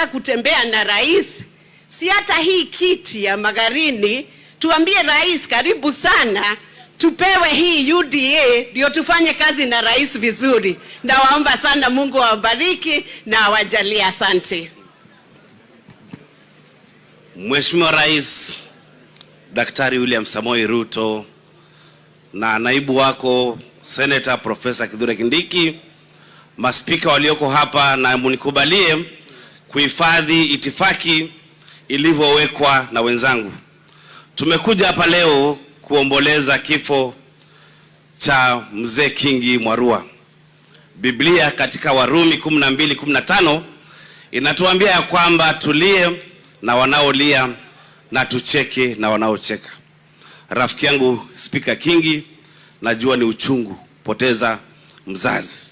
tunataka kutembea na rais, si hata hii kiti ya Magarini tuambie rais karibu sana, tupewe hii UDA ndio tufanye kazi na rais vizuri. Nawaomba sana, Mungu awabariki na awajalie. Asante. Mheshimiwa Rais Daktari William Samoei Ruto na naibu wako Senator Professor Kithure Kindiki, maspika walioko hapa, na munikubalie kuhifadhi itifaki ilivyowekwa na wenzangu. Tumekuja hapa leo kuomboleza kifo cha mzee Kingi Mwarua. Biblia katika Warumi 12:15 inatuambia ya kwamba tulie na wanaolia na tucheke na wanaocheka. Rafiki yangu Speaker Kingi, najua ni uchungu poteza mzazi,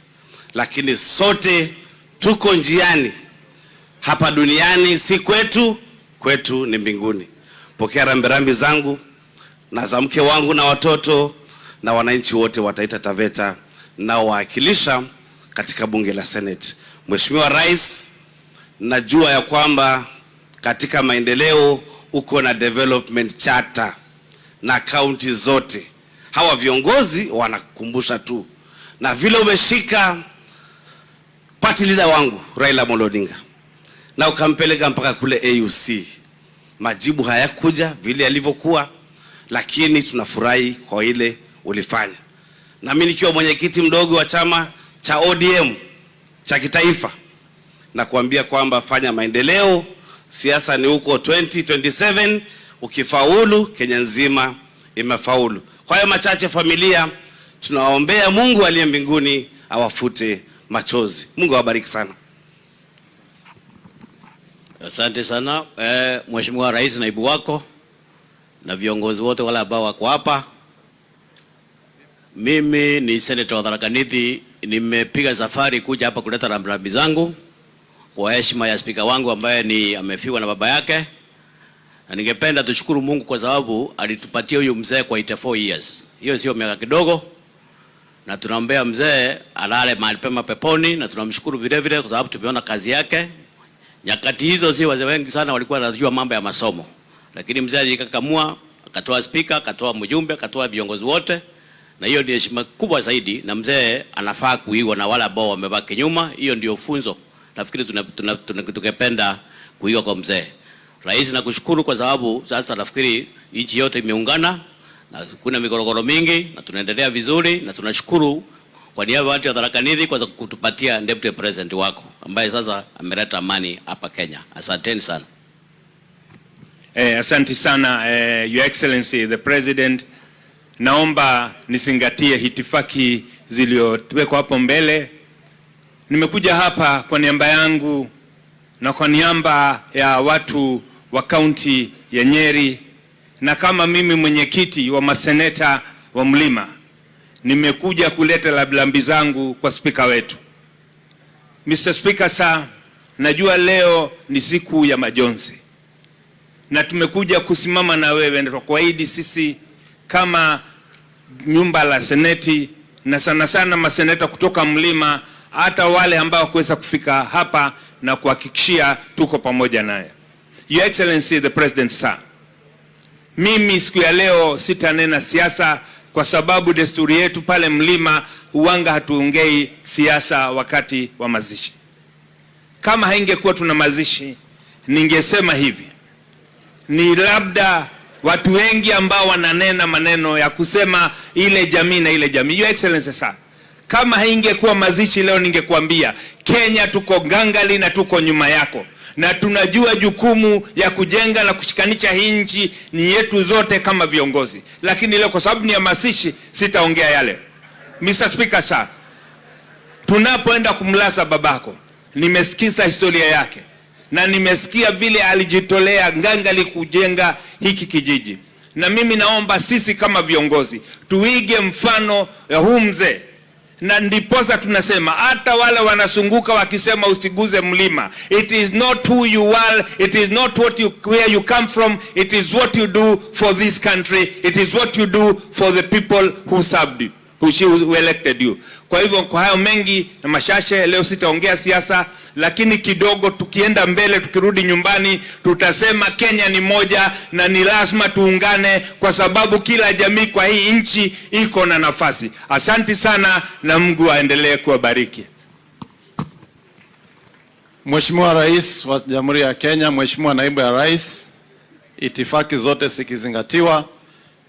lakini sote tuko njiani. Hapa duniani si kwetu, kwetu ni mbinguni. Pokea rambirambi zangu na za mke wangu na watoto na wananchi wote wa Taita Taveta na wakilisha katika bunge la Senate. Mheshimiwa Rais, najua ya kwamba katika maendeleo uko na development charter na county zote. Hawa viongozi wanakukumbusha tu, na vile umeshika party leader wangu Raila Amolo Odinga na ukampeleka mpaka kule AUC, majibu hayakuja vile yalivyokuwa, lakini tunafurahi kwa ile ulifanya. Na mimi nikiwa mwenyekiti mdogo wa chama cha ODM cha kitaifa, na kuambia kwamba fanya maendeleo, siasa ni huko 2027, ukifaulu Kenya nzima imefaulu. Kwa hiyo machache, familia, tunaombea Mungu aliye mbinguni awafute machozi. Mungu awabariki sana. Asante sana Mheshimiwa Rais, naibu wako na viongozi wote wale ambao wako hapa. Mimi ni Senator wa Tharaka Nithi, nimepiga safari kuja hapa kuleta rambirambi zangu kwa heshima ya spika wangu ambaye amefiwa na baba yake. Na ningependa tushukuru Mungu kwa sababu alitupatia huyu mzee kwa 84 years. Hiyo sio miaka kidogo. Na tunaombea mzee alale mahali pema peponi, na tunamshukuru vile vile kwa sababu tumeona kazi yake. Nyakati hizo si wazee wengi sana walikuwa wanajua mambo ya masomo. Lakini mzee alikakamua, akatoa speaker, akatoa mjumbe, akatoa viongozi wote. Na hiyo ni heshima kubwa zaidi, na mzee anafaa kuiwa na wale ambao wamebaki nyuma. Hiyo ndio funzo nafikiri tungependa kuiwa kwa mzee. Rais, nakushukuru kwa sababu sasa nafikiri nchi yote imeungana na kuna migorogoro mingi na tunaendelea vizuri, na tunashukuru kwa niaba ya watu wa Tharaka Nithi kwa kutupatia deputy president wako ambaye sasa ameleta amani hapa Kenya. Asanteni sana. Asante sana Your Excellency the President. Naomba nisingatie hitifaki zilizowekwa hapo mbele. Nimekuja hapa kwa niaba yangu na kwa niaba ya watu wa kaunti ya Nyeri, na kama mimi mwenyekiti wa maseneta wa Mlima, nimekuja kuleta rambirambi zangu kwa spika wetu. Mr. Speaker sir, najua leo ni siku ya majonzi, na tumekuja kusimama na wewe na kuahidi sisi kama nyumba la seneti, na sana sana maseneta kutoka Mlima, hata wale ambao kuweza kufika hapa, na kuhakikishia tuko pamoja naye. Your Excellency the President sir, mimi siku ya leo sitanena siasa kwa sababu desturi yetu pale Mlima huanga hatuongei siasa wakati wa mazishi. Kama haingekuwa tuna mazishi, ningesema hivi, ni labda watu wengi ambao wananena maneno ya kusema ile jamii na ile jamii. Your Excellency sir, kama haingekuwa mazishi leo, ningekuambia Kenya tuko gangali na tuko nyuma yako, na tunajua jukumu ya kujenga na kushikanisha hii nchi ni yetu zote kama viongozi. Lakini leo kwa sababu ni ya mazishi sitaongea yale. Mr. Speaker sir, tunapoenda kumlaza babako, nimesikiza historia yake na nimesikia vile alijitolea gangali kujenga hiki kijiji, na mimi naomba sisi kama viongozi tuige mfano ya huu mzee. Na ndiposa tunasema hata wale wanasunguka wakisema usiguze Mlima, it is not who you are, it is not where you come from, it is what you do for this country, it is what you do for the people who who elected you. Kwa hivyo kwa hayo mengi na mashashe, leo sitaongea siasa, lakini kidogo tukienda mbele, tukirudi nyumbani, tutasema Kenya ni moja na ni lazima tuungane, kwa sababu kila jamii kwa hii nchi iko na nafasi. Asante sana na Mungu aendelee kuwabariki. Mheshimiwa Rais wa Jamhuri ya Kenya, Mheshimiwa Naibu ya Rais, itifaki zote zikizingatiwa,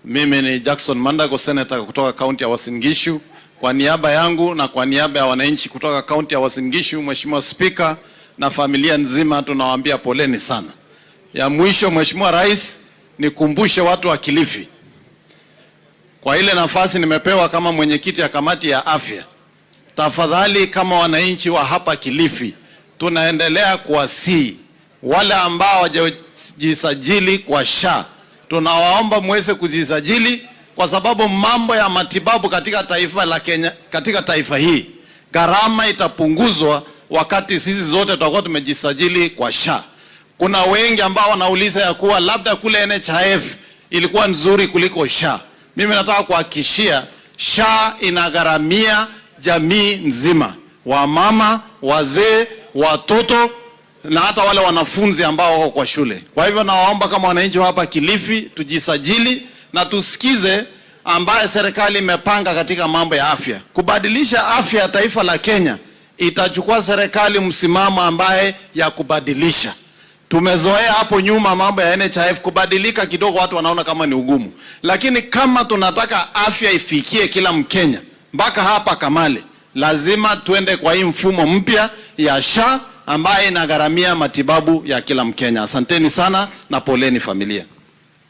mimi ni Jackson Mandago, Senator kutoka kaunti ya Uasin Gishu. Kwa niaba yangu na kwa niaba ya wananchi kutoka kaunti ya Uasin Gishu, Mheshimiwa Speaker na familia nzima, tunawaambia poleni sana. Ya mwisho, Mheshimiwa Rais, nikumbushe watu wa Kilifi, kwa ile nafasi nimepewa kama mwenyekiti ya kamati ya afya, tafadhali kama wananchi wa hapa Kilifi, tunaendelea kuwasihi wale ambao hawajisajili kwa SHA, tunawaomba muweze kujisajili, kwa sababu mambo ya matibabu katika taifa la Kenya, katika taifa hii, gharama itapunguzwa wakati sisi zote tutakuwa tumejisajili kwa SHA. Kuna wengi ambao wanauliza ya kuwa labda kule NHIF ilikuwa nzuri kuliko SHA. Mimi nataka kuhakikishia SHA inagharamia jamii nzima, wamama, wazee, watoto na hata wale wanafunzi ambao wako kwa shule. Kwa hivyo nawaomba kama wananchi hapa Kilifi tujisajili na tusikize ambaye serikali imepanga katika mambo ya afya. Kubadilisha afya ya taifa la Kenya itachukua serikali msimamo ambaye ya kubadilisha. Tumezoea hapo nyuma mambo ya NHIF kubadilika kidogo, watu wanaona kama ni ugumu. Lakini kama tunataka afya ifikie kila Mkenya mpaka hapa Kamale, lazima tuende kwa hii mfumo mpya ya SHA ambaye inagharamia matibabu ya kila Mkenya. Asanteni sana na poleni familia.